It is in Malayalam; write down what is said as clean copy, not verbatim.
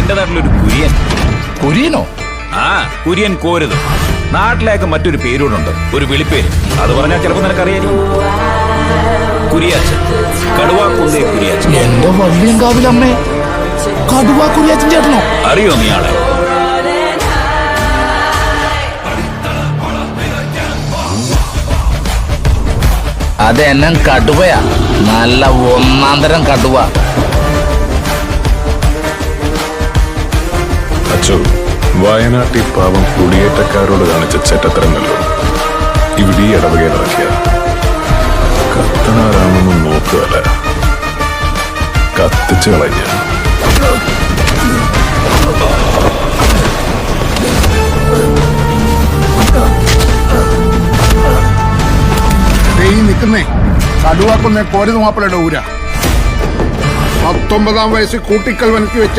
നിന്റെ നാട്ടിലൊരു കുര്യൻ. കുര്യനോ? ആ, കുര്യൻ കോരുത്. നാട്ടിലേക്ക് മറ്റൊരു പേരൂടുണ്ട്, ഒരു വിളിപ്പേര്. അത് പറഞ്ഞാൽ ചിലപ്പോൾ നിനക്കറിയായിരിക്കും. കുരിയാച്ചൻ, കടുവാക്കുന്നേ കുരിയാച്ചൻ. എന്റെ വള്ളിയങ്കാവിലമ്മേ, കടുവാ കുരിയാച്ചൻ ചേട്ടനോ? അറിയോ നീ ആളെ? അതെന്നെ കടുവയാ, നല്ല ഒന്നാന്തരം കടുവ. അച്ചോ, വയനാട്ടിൽ പാവം കുടിയേറ്റക്കാരോട് കാണിച്ച ചെറ്റത്തരമല്ലോ ഇവിടെ ഈ ഇടവകയിൽ ഇറക്കിയ. കത്തനാരാണെന്ന് നോക്കുകയല്ല, കത്തിച്ചു കളഞ്ഞ. നിൽക്കുന്നേ കടുവാക്കുന്നേ കോരുത് മാപ്പിളയുടെ ഊര. 19-ാം വയസ്സിൽ കൂട്ടിക്കൽ വനത്തി വെച്ച്